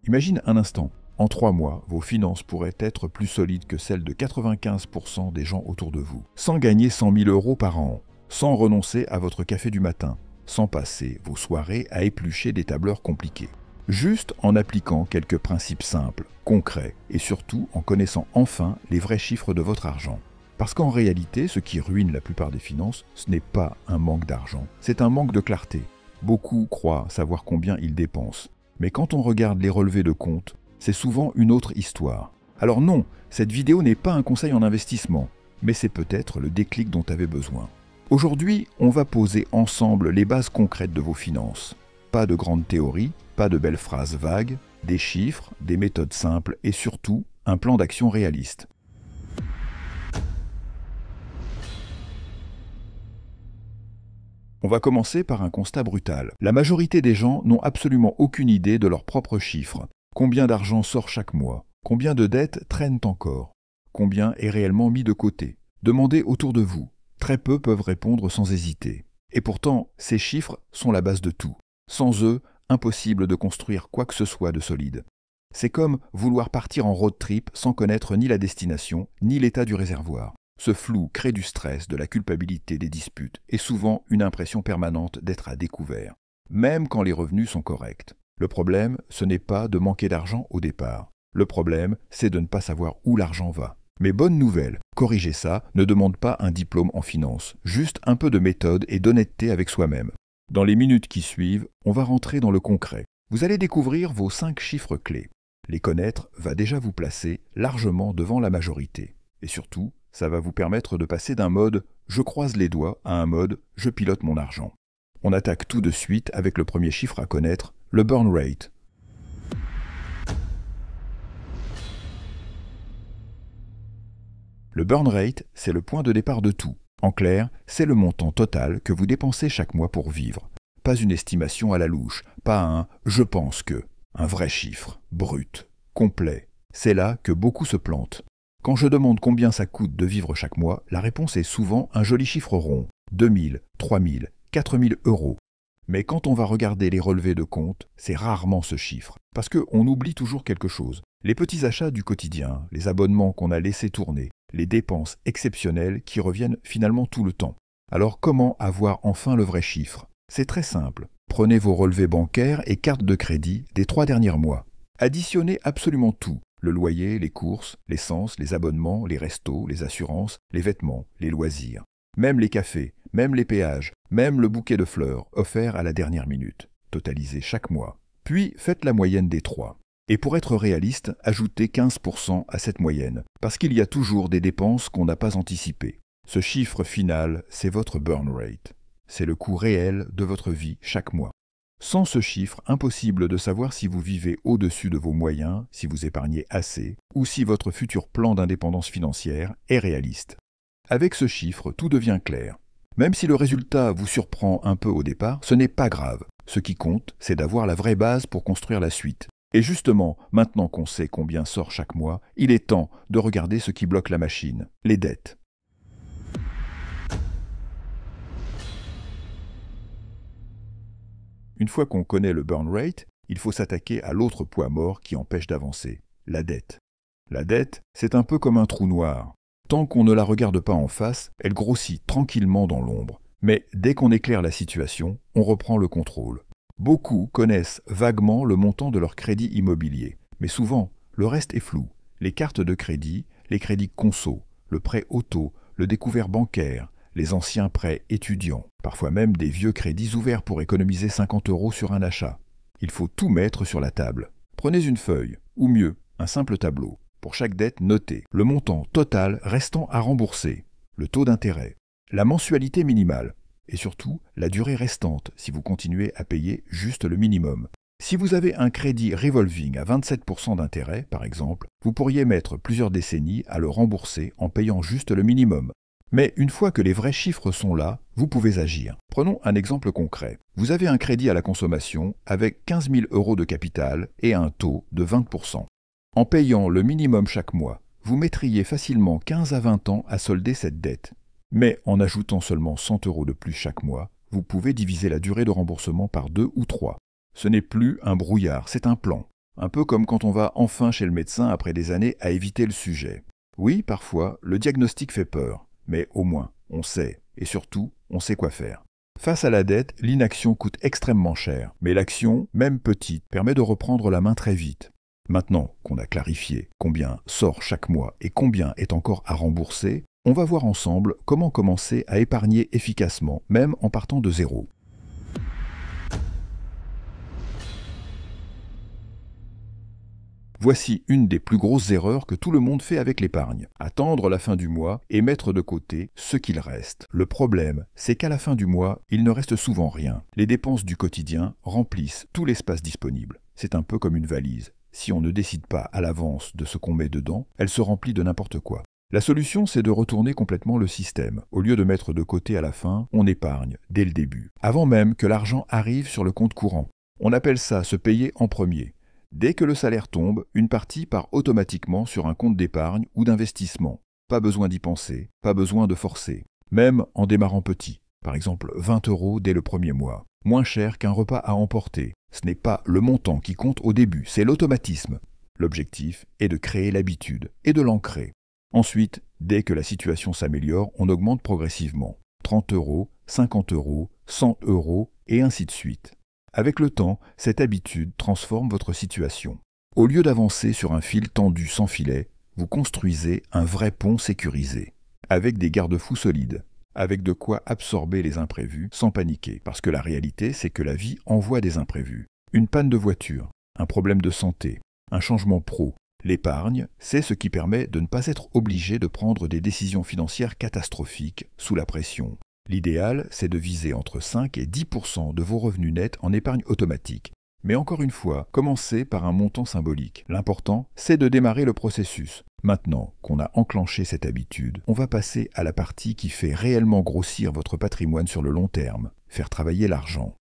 Imagine un instant, en 3 mois, vos finances pourraient être plus solides que celles de 95% des gens autour de vous, sans gagner 100 000 € par an, sans renoncer à votre café du matin, sans passer vos soirées à éplucher des tableurs compliqués. Juste en appliquant quelques principes simples, concrets, et surtout en connaissant enfin les vrais chiffres de votre argent. Parce qu'en réalité, ce qui ruine la plupart des finances, ce n'est pas un manque d'argent, c'est un manque de clarté. Beaucoup croient savoir combien ils dépensent, mais quand on regarde les relevés de compte, c'est souvent une autre histoire. Alors non, cette vidéo n'est pas un conseil en investissement, mais c'est peut-être le déclic dont tu avais besoin. Aujourd'hui, on va poser ensemble les bases concrètes de vos finances. Pas de grandes théories, pas de belles phrases vagues, des chiffres, des méthodes simples et surtout, un plan d'action réaliste. On va commencer par un constat brutal. La majorité des gens n'ont absolument aucune idée de leurs propres chiffres. Combien d'argent sort chaque mois? Combien de dettes traînent encore? Combien est réellement mis de côté? Demandez autour de vous. Très peu peuvent répondre sans hésiter. Et pourtant, ces chiffres sont la base de tout. Sans eux, impossible de construire quoi que ce soit de solide. C'est comme vouloir partir en road trip sans connaître ni la destination, ni l'état du réservoir. Ce flou crée du stress, de la culpabilité, des disputes, et souvent une impression permanente d'être à découvert, même quand les revenus sont corrects. Le problème, ce n'est pas de manquer d'argent au départ. Le problème, c'est de ne pas savoir où l'argent va. Mais bonne nouvelle, corriger ça ne demande pas un diplôme en finance, juste un peu de méthode et d'honnêteté avec soi-même. Dans les minutes qui suivent, on va rentrer dans le concret. Vous allez découvrir vos 5 chiffres clés. Les connaître va déjà vous placer largement devant la majorité. Et surtout, ça va vous permettre de passer d'un mode « je croise les doigts » à un mode « je pilote mon argent ». On attaque tout de suite avec le premier chiffre à connaître, le burn rate. Le burn rate, c'est le point de départ de tout. En clair, c'est le montant total que vous dépensez chaque mois pour vivre. Pas une estimation à la louche, pas un « je pense que », un vrai chiffre, brut, complet. C'est là que beaucoup se plantent. Quand je demande combien ça coûte de vivre chaque mois, la réponse est souvent un joli chiffre rond, 2 000, 3 000, 4 000 €. Mais quand on va regarder les relevés de compte, c'est rarement ce chiffre, parce qu'on oublie toujours quelque chose. Les petits achats du quotidien, les abonnements qu'on a laissés tourner, les dépenses exceptionnelles qui reviennent finalement tout le temps. Alors comment avoir enfin le vrai chiffre? C'est très simple. Prenez vos relevés bancaires et cartes de crédit des 3 derniers mois. Additionnez absolument tout. Le loyer, les courses, l'essence, les abonnements, les restos, les assurances, les vêtements, les loisirs. Même les cafés, même les péages, même le bouquet de fleurs offert à la dernière minute. Totalisez chaque mois. Puis faites la moyenne des 3. Et pour être réaliste, ajoutez 15% à cette moyenne, parce qu'il y a toujours des dépenses qu'on n'a pas anticipées. Ce chiffre final, c'est votre burn rate. C'est le coût réel de votre vie chaque mois. Sans ce chiffre, impossible de savoir si vous vivez au-dessus de vos moyens, si vous épargnez assez, ou si votre futur plan d'indépendance financière est réaliste. Avec ce chiffre, tout devient clair. Même si le résultat vous surprend un peu au départ, ce n'est pas grave. Ce qui compte, c'est d'avoir la vraie base pour construire la suite. Et justement, maintenant qu'on sait combien sort chaque mois, il est temps de regarder ce qui bloque la machine, les dettes. Une fois qu'on connaît le burn rate, il faut s'attaquer à l'autre poids mort qui empêche d'avancer, la dette. La dette, c'est un peu comme un trou noir. Tant qu'on ne la regarde pas en face, elle grossit tranquillement dans l'ombre. Mais dès qu'on éclaire la situation, on reprend le contrôle. Beaucoup connaissent vaguement le montant de leur crédit immobilier, mais souvent, le reste est flou. Les cartes de crédit, les crédits conso, le prêt auto, le découvert bancaire, les anciens prêts étudiants, parfois même des vieux crédits ouverts pour économiser 50 € sur un achat. Il faut tout mettre sur la table. Prenez une feuille, ou mieux, un simple tableau. Pour chaque dette, notez le montant total restant à rembourser, le taux d'intérêt, la mensualité minimale, et surtout la durée restante si vous continuez à payer juste le minimum. Si vous avez un crédit revolving à 27% d'intérêt, par exemple, vous pourriez mettre plusieurs décennies à le rembourser en payant juste le minimum. Mais une fois que les vrais chiffres sont là, vous pouvez agir. Prenons un exemple concret. Vous avez un crédit à la consommation avec 15 000 € de capital et un taux de 20%. En payant le minimum chaque mois, vous mettriez facilement 15 à 20 ans à solder cette dette. Mais en ajoutant seulement 100 € de plus chaque mois, vous pouvez diviser la durée de remboursement par 2 ou 3. Ce n'est plus un brouillard, c'est un plan. Un peu comme quand on va enfin chez le médecin après des années à éviter le sujet. Oui, parfois, le diagnostic fait peur, mais au moins, on sait, et surtout, on sait quoi faire. Face à la dette, l'inaction coûte extrêmement cher, mais l'action, même petite, permet de reprendre la main très vite. Maintenant qu'on a clarifié combien sort chaque mois et combien est encore à rembourser, on va voir ensemble comment commencer à épargner efficacement, même en partant de zéro. Voici une des plus grosses erreurs que tout le monde fait avec l'épargne. Attendre la fin du mois et mettre de côté ce qu'il reste. Le problème, c'est qu'à la fin du mois, il ne reste souvent rien. Les dépenses du quotidien remplissent tout l'espace disponible. C'est un peu comme une valise. Si on ne décide pas à l'avance de ce qu'on met dedans, elle se remplit de n'importe quoi. La solution, c'est de retourner complètement le système. Au lieu de mettre de côté à la fin, on épargne dès le début, avant même que l'argent arrive sur le compte courant. On appelle ça se payer en premier. Dès que le salaire tombe, une partie part automatiquement sur un compte d'épargne ou d'investissement. Pas besoin d'y penser, pas besoin de forcer. Même en démarrant petit. Par exemple, 20 € dès le premier mois. Moins cher qu'un repas à emporter. Ce n'est pas le montant qui compte au début, c'est l'automatisme. L'objectif est de créer l'habitude et de l'ancrer. Ensuite, dès que la situation s'améliore, on augmente progressivement. 30 €, 50 €, 100 € et ainsi de suite. Avec le temps, cette habitude transforme votre situation. Au lieu d'avancer sur un fil tendu sans filet, vous construisez un vrai pont sécurisé, avec des garde-fous solides, avec de quoi absorber les imprévus sans paniquer, parce que la réalité, c'est que la vie envoie des imprévus. Une panne de voiture, un problème de santé, un changement pro. L'épargne, c'est ce qui permet de ne pas être obligé de prendre des décisions financières catastrophiques sous la pression. L'idéal, c'est de viser entre 5 et 10% de vos revenus nets en épargne automatique. Mais encore une fois, commencez par un montant symbolique. L'important, c'est de démarrer le processus. Maintenant qu'on a enclenché cette habitude, on va passer à la partie qui fait réellement grossir votre patrimoine sur le long terme, faire travailler l'argent.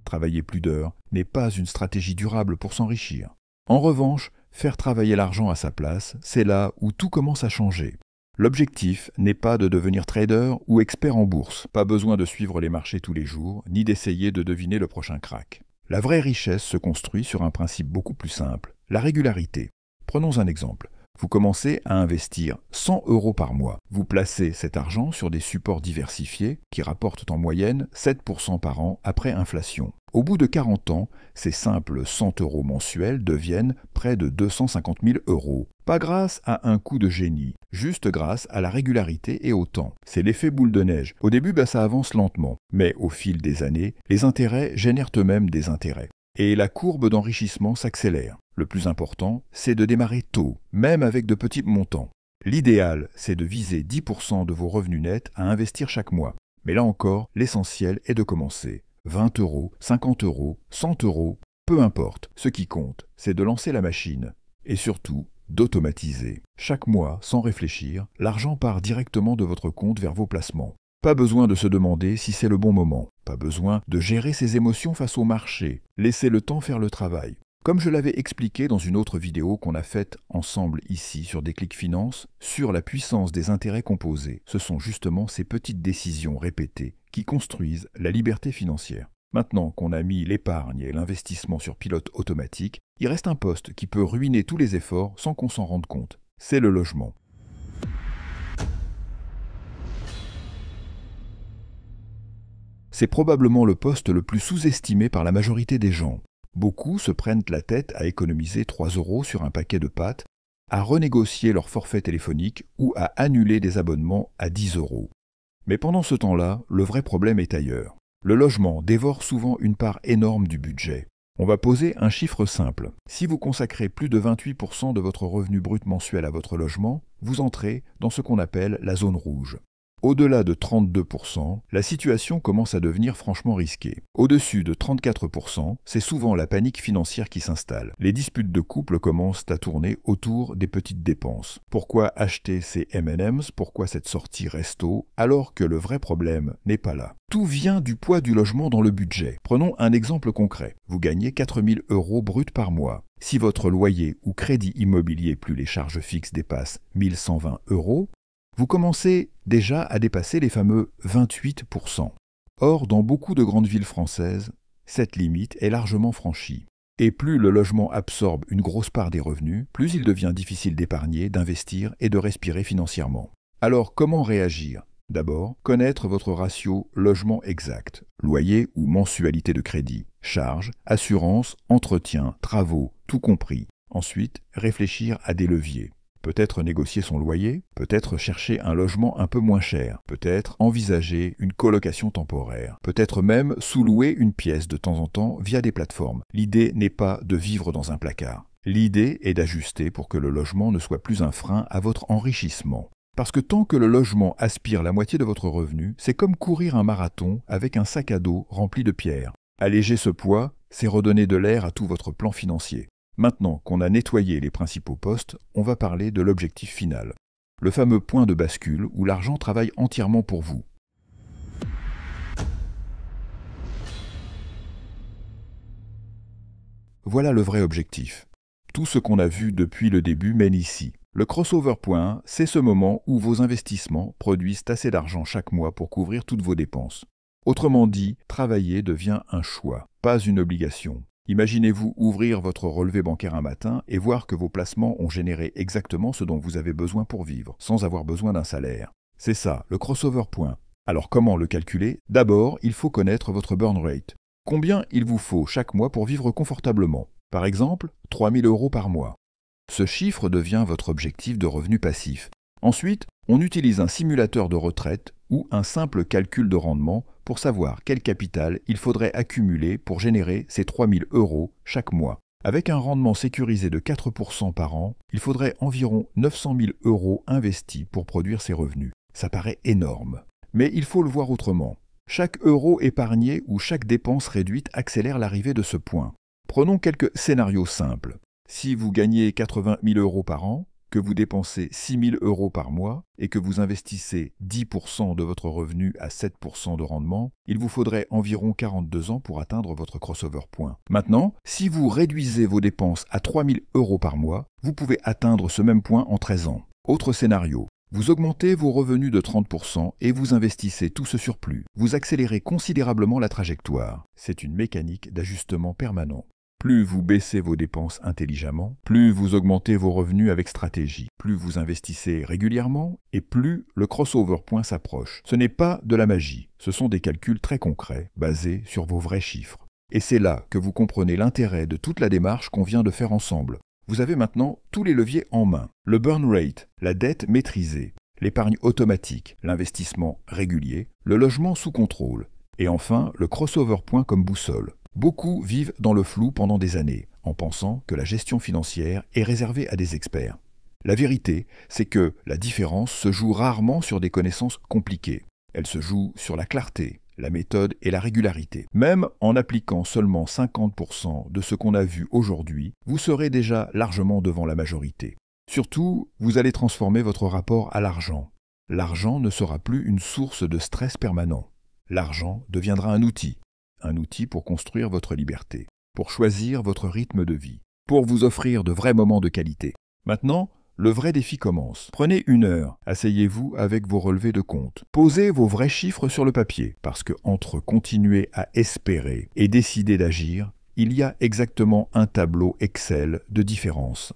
Travailler plus d'heures n'est pas une stratégie durable pour s'enrichir. En revanche, faire travailler l'argent à sa place, c'est là où tout commence à changer. L'objectif n'est pas de devenir trader ou expert en bourse, pas besoin de suivre les marchés tous les jours, ni d'essayer de deviner le prochain crack. La vraie richesse se construit sur un principe beaucoup plus simple, la régularité. Prenons un exemple. Vous commencez à investir 100 € par mois. Vous placez cet argent sur des supports diversifiés qui rapportent en moyenne 7% par an après inflation. Au bout de 40 ans, ces simples 100 € mensuels deviennent près de 250 000 €. Pas grâce à un coup de génie, juste grâce à la régularité et au temps. C'est l'effet boule de neige. Au début, ça avance lentement, mais au fil des années, les intérêts génèrent eux-mêmes des intérêts. Et la courbe d'enrichissement s'accélère. Le plus important, c'est de démarrer tôt, même avec de petits montants. L'idéal, c'est de viser 10% de vos revenus nets à investir chaque mois. Mais là encore, l'essentiel est de commencer. 20 €, 50 €, 100 €, peu importe. Ce qui compte, c'est de lancer la machine. Et surtout, d'automatiser. Chaque mois, sans réfléchir, l'argent part directement de votre compte vers vos placements. Pas besoin de se demander si c'est le bon moment. Pas besoin de gérer ses émotions face au marché. Laissez le temps faire le travail. Comme je l'avais expliqué dans une autre vidéo qu'on a faite ensemble ici sur Déclic Finance, sur la puissance des intérêts composés, ce sont justement ces petites décisions répétées qui construisent la liberté financière. Maintenant qu'on a mis l'épargne et l'investissement sur pilote automatique, il reste un poste qui peut ruiner tous les efforts sans qu'on s'en rende compte. C'est le logement. C'est probablement le poste le plus sous-estimé par la majorité des gens. Beaucoup se prennent la tête à économiser 3 € sur un paquet de pâtes, à renégocier leur forfait téléphonique ou à annuler des abonnements à 10 €. Mais pendant ce temps-là, le vrai problème est ailleurs. Le logement dévore souvent une part énorme du budget. On va poser un chiffre simple. Si vous consacrez plus de 28% de votre revenu brut mensuel à votre logement, vous entrez dans ce qu'on appelle la zone rouge. Au-delà de 32%, la situation commence à devenir franchement risquée. Au-dessus de 34%, c'est souvent la panique financière qui s'installe. Les disputes de couple commencent à tourner autour des petites dépenses. Pourquoi acheter ces M&M's? Pourquoi cette sortie resto? Alors que le vrai problème n'est pas là. Tout vient du poids du logement dans le budget. Prenons un exemple concret. Vous gagnez 4 000 € bruts par mois. Si votre loyer ou crédit immobilier plus les charges fixes dépassent 1 120 €, vous commencez déjà à dépasser les fameux 28%. Or, dans beaucoup de grandes villes françaises, cette limite est largement franchie. Et plus le logement absorbe une grosse part des revenus, plus il devient difficile d'épargner, d'investir et de respirer financièrement. Alors, comment réagir? D'abord, connaître votre ratio logement exact, loyer ou mensualité de crédit, charges, assurance, entretien, travaux, tout compris. Ensuite, réfléchir à des leviers. Peut-être négocier son loyer, peut-être chercher un logement un peu moins cher, peut-être envisager une colocation temporaire, peut-être même sous-louer une pièce de temps en temps via des plateformes. L'idée n'est pas de vivre dans un placard. L'idée est d'ajuster pour que le logement ne soit plus un frein à votre enrichissement. Parce que tant que le logement aspire la moitié de votre revenu, c'est comme courir un marathon avec un sac à dos rempli de pierres. Alléger ce poids, c'est redonner de l'air à tout votre plan financier. Maintenant qu'on a nettoyé les principaux postes, on va parler de l'objectif final. Le fameux point de bascule où l'argent travaille entièrement pour vous. Voilà le vrai objectif. Tout ce qu'on a vu depuis le début mène ici. Le crossover point, c'est ce moment où vos investissements produisent assez d'argent chaque mois pour couvrir toutes vos dépenses. Autrement dit, travailler devient un choix, pas une obligation. Imaginez-vous ouvrir votre relevé bancaire un matin et voir que vos placements ont généré exactement ce dont vous avez besoin pour vivre, sans avoir besoin d'un salaire. C'est ça, le crossover point. Alors comment le calculer? D'abord, il faut connaître votre burn rate. Combien il vous faut chaque mois pour vivre confortablement? Par exemple, 3 000 € par mois. Ce chiffre devient votre objectif de revenu passif. Ensuite, on utilise un simulateur de retraite ou un simple calcul de rendement pour savoir quel capital il faudrait accumuler pour générer ces 3 000 € chaque mois. Avec un rendement sécurisé de 4% par an, il faudrait environ 900 000 € investis pour produire ces revenus. Ça paraît énorme. Mais il faut le voir autrement. Chaque euro épargné ou chaque dépense réduite accélère l'arrivée de ce point. Prenons quelques scénarios simples. Si vous gagnez 80 000 € par an, que vous dépensez 6 000 € par mois et que vous investissez 10% de votre revenu à 7% de rendement, il vous faudrait environ 42 ans pour atteindre votre crossover point. Maintenant, si vous réduisez vos dépenses à 3 000 € par mois, vous pouvez atteindre ce même point en 13 ans. Autre scénario. Vous augmentez vos revenus de 30% et vous investissez tout ce surplus. Vous accélérez considérablement la trajectoire. C'est une mécanique d'ajustement permanent. Plus vous baissez vos dépenses intelligemment, plus vous augmentez vos revenus avec stratégie, plus vous investissez régulièrement et plus le crossover point s'approche. Ce n'est pas de la magie, ce sont des calculs très concrets, basés sur vos vrais chiffres. Et c'est là que vous comprenez l'intérêt de toute la démarche qu'on vient de faire ensemble. Vous avez maintenant tous les leviers en main. Le burn rate, la dette maîtrisée, l'épargne automatique, l'investissement régulier, le logement sous contrôle, et enfin le crossover point comme boussole. Beaucoup vivent dans le flou pendant des années, en pensant que la gestion financière est réservée à des experts. La vérité, c'est que la différence se joue rarement sur des connaissances compliquées. Elle se joue sur la clarté, la méthode et la régularité. Même en appliquant seulement 50% de ce qu'on a vu aujourd'hui, vous serez déjà largement devant la majorité. Surtout, vous allez transformer votre rapport à l'argent. L'argent ne sera plus une source de stress permanent. L'argent deviendra un outil pour construire votre liberté, pour choisir votre rythme de vie, pour vous offrir de vrais moments de qualité. Maintenant, le vrai défi commence. Prenez 1 heure, asseyez-vous avec vos relevés de compte. Posez vos vrais chiffres sur le papier, parce que entre continuer à espérer et décider d'agir, il y a exactement un tableau Excel de différence.